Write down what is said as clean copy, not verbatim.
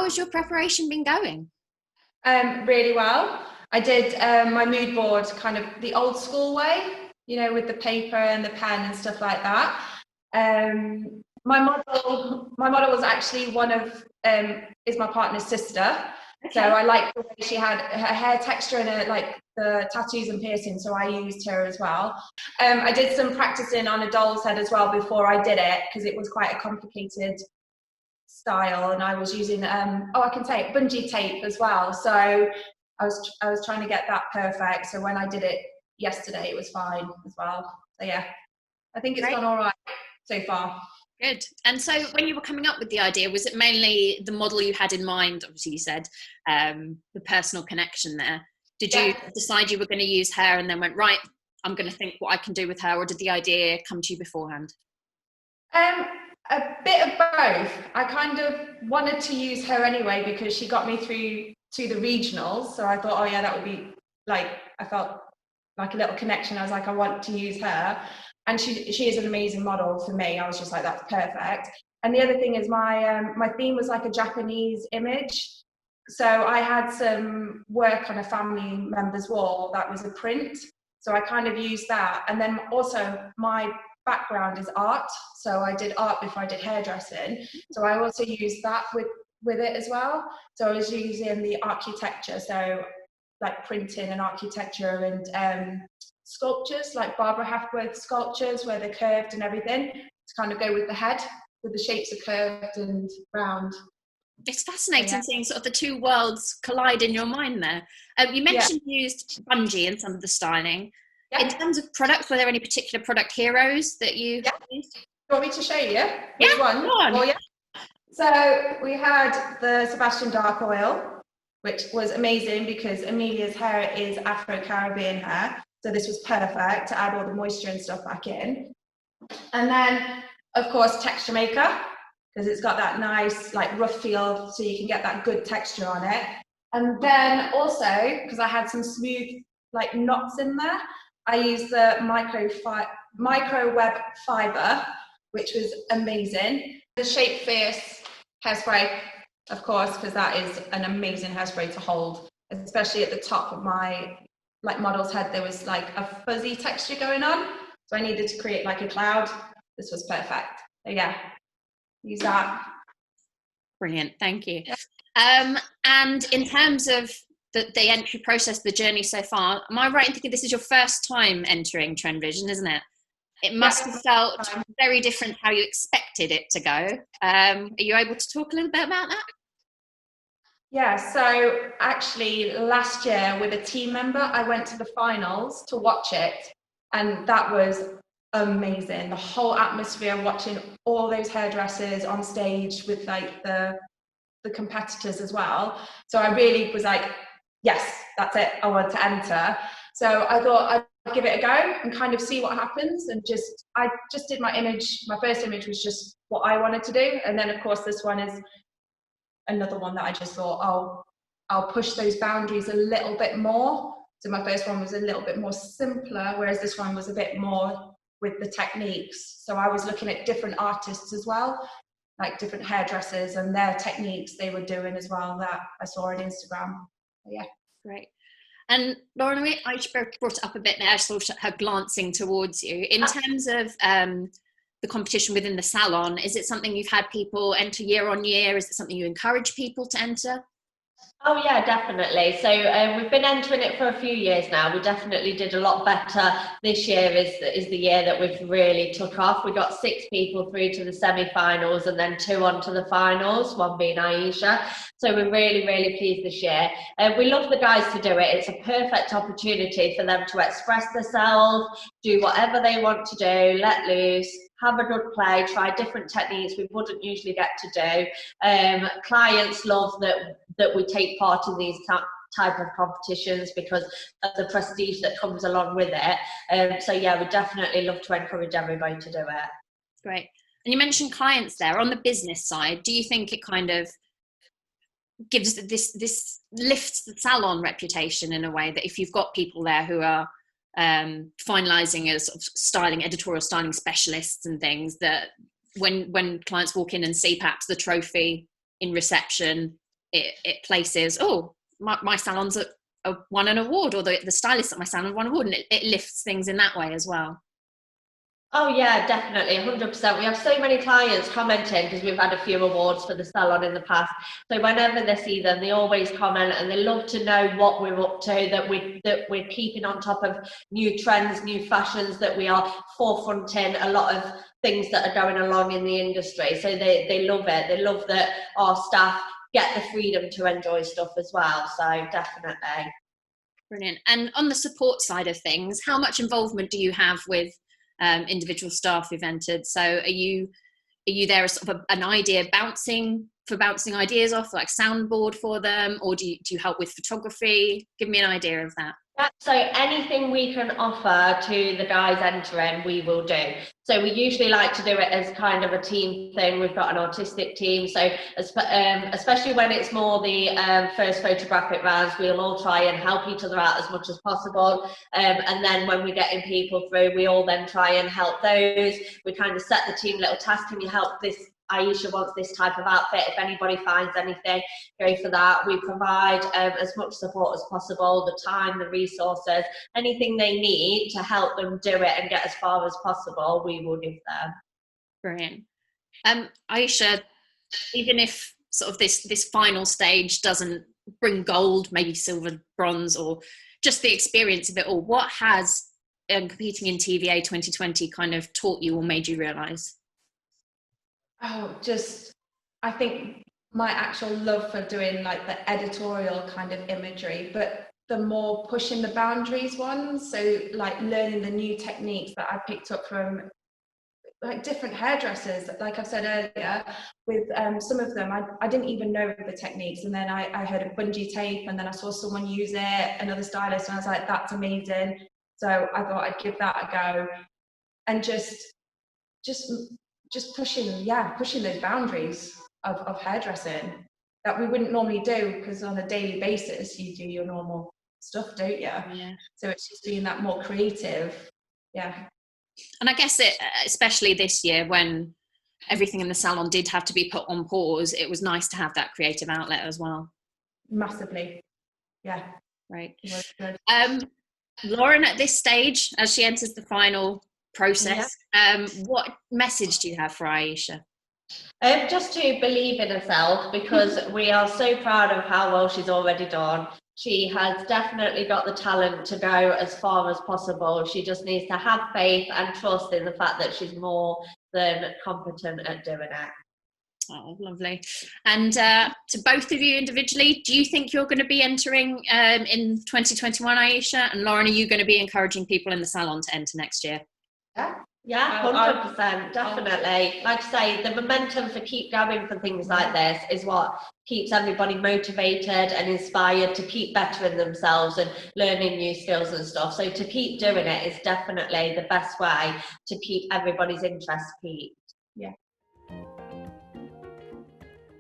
how has your preparation been going? Really well. I did my mood board kind of the old school way, you know, with the paper and the pen and stuff like that. My model was actually is my partner's sister. Okay. So I liked the way she had her hair texture and her, like the tattoos and piercings, so I used her as well. I did some practicing on a doll's head as well before I did it, because it was quite a complicated style, and I was using I can say it, bungee tape as well. So I was trying to get that perfect. So when I did it yesterday, it was fine as well. So yeah, I think it's gone all right so far. Good. And so when you were coming up with the idea, was it mainly the model you had in mind? Obviously you said the personal connection there. Did you decide you were going to use her and then went, right, I'm going to think what I can do with her, or did the idea come to you beforehand? A bit of both. I kind of wanted to use her anyway because she got me through to the regionals. So I thought, oh yeah, that would be like, I felt like a little connection. I was like, I want to use her. And she is an amazing model for me. I was just like, that's perfect. And the other thing is my theme was like a Japanese image. So I had some work on a family member's wall that was a print. So I kind of used that. And then also my background is art. So I did art before I did hairdressing. So I also used that with it as well. So I was using the architecture. So like printing and architecture and sculptures, like Barbara Hapworth sculptures where they're curved and everything, to kind of go with the head, with the shapes are curved and round. It's fascinating seeing sort of the two worlds collide in your mind there. You mentioned you used bungee in some of the styling. In terms of products, were there any particular product heroes that you used? Do you want me to show you? Which one? Go on. Oh, yeah. So we had the Sebastian Dark Oil, which was amazing because Amelia's hair is Afro-Caribbean hair. So this was perfect to add all the moisture and stuff back in. And then, of course, Texture Maker, because it's got that nice, like, rough feel, so you can get that good texture on it. And then also, because I had some smooth, like, knots in there, I used the micro web fiber, which was amazing. The Shape Fierce hairspray, of course, because that is an amazing hairspray to hold, especially at the top of my model's head. There was like a fuzzy texture going on, so I needed to create like a cloud. This was perfect. So yeah, use that. Brilliant, thank you. And in terms of the entry process, the journey so far, am I right in thinking this is your first time entering Trend Vision, isn't it? It must have felt very different how you expected it to go. Are you able to talk a little bit about that? Yeah, so actually last year with a team member, I went to the finals to watch it, and that was amazing. The whole atmosphere, watching all those hairdressers on stage with like the competitors as well. So I really was like, yes, that's it, I want to enter. So I thought I'd give it a go and kind of see what happens, and I just did my image. My first image was just what I wanted to do, and then of course this one is another one that I just thought, I'll push those boundaries a little bit more. So my first one was a little bit more simpler, whereas this one was a bit more with the techniques. So I was looking at different artists as well, like different hairdressers and their techniques they were doing as well that I saw on Instagram. So yeah. Great. And Lauren, I brought it up a bit now. I saw her glancing towards you. In terms of the competition within the salon, is it something you've had people enter year on year? Is it something you encourage people to enter? Oh yeah, definitely. So we've been entering it for a few years now. We definitely did a lot better. This year is the year that we've really took off. We got 6 people through to the semi-finals and then 2 on to the finals, one being Ayesha. So we're really, really pleased this year. We love the guys to do it. It's a perfect opportunity for them to express themselves, do whatever they want to do, let loose, have a good play, try different techniques we wouldn't usually get to do. Clients love that we take part in these type of competitions because of the prestige that comes along with it. So yeah, we definitely love to encourage everybody to do it. Great. And you mentioned clients there. On the business side, do you think it kind of gives this lifts the salon reputation in a way that if you've got people there who are finalizing as sort of editorial styling specialists and things, that when clients walk in and see perhaps the trophy in reception, it places, oh, my salon's won an award, or the stylist at my salon won an award, and it lifts things in that way as well. Oh yeah, definitely, 100%. We have so many clients commenting because we've had a few awards for the salon in the past. So whenever they see them, they always comment, and they love to know what we're up to, that we're keeping on top of new trends, new fashions, that we are forefronting a lot of things that are going along in the industry. So they love it. They love that our staff get the freedom to enjoy stuff as well. So definitely. Brilliant. And on the support side of things, how much involvement do you have with individual staff who've entered? So are you there as sort of an idea bouncing ideas off, like soundboard for them, or do you help with photography? Give me an idea of that. So anything we can offer to the guys entering, we will do. So we usually like to do it as kind of a team thing. We've got an artistic team, so especially when it's more the first photographic rounds, we'll all try and help each other out as much as possible. And then when we're getting people through, we all then try and help those. We kind of set the team little tasks. Can you help this? Ayesha wants this type of outfit. If anybody finds anything, go for that. We provide as much support as possible, the time, the resources, anything they need to help them do it and get as far as possible, we will give them. Brilliant. Ayesha, even if sort of this final stage doesn't bring gold, maybe silver, bronze, or just the experience of it all, what has competing in TVA 2020 kind of taught you or made you realise? Oh, I think my actual love for doing like the editorial kind of imagery, but the more pushing the boundaries ones. So like learning the new techniques that I picked up from like different hairdressers. Like I said earlier, with some of them, I didn't even know the techniques. And then I heard of bungee tape, and then I saw someone use it, another stylist, and I was like, that's amazing. So I thought I'd give that a go, and just pushing those boundaries of hairdressing that we wouldn't normally do, because on a daily basis you do your normal stuff, don't you? Yeah. So it's just being that more creative. Yeah. And I guess especially this year when everything in the salon did have to be put on pause, it was nice to have that creative outlet as well. Massively. Yeah. Right. It was good. Lauren, at this stage, as she enters the final process, what message do you have for Ayesha? Just to believe in herself, because we are so proud of how well she's already done. She has definitely got the talent to go as far as possible. She just needs to have faith and trust in the fact that she's more than competent at doing it. Oh, lovely. And to both of you individually, do you think you're going to be entering in 2021, Ayesha? And Lauren, are you going to be encouraging people in the salon to enter next year? Yeah, 100%, definitely. Like I say, the momentum for keep going for things like this is what keeps everybody motivated and inspired to keep bettering themselves and learning new skills and stuff. So to keep doing it is definitely the best way to keep everybody's interest peaked. Yeah.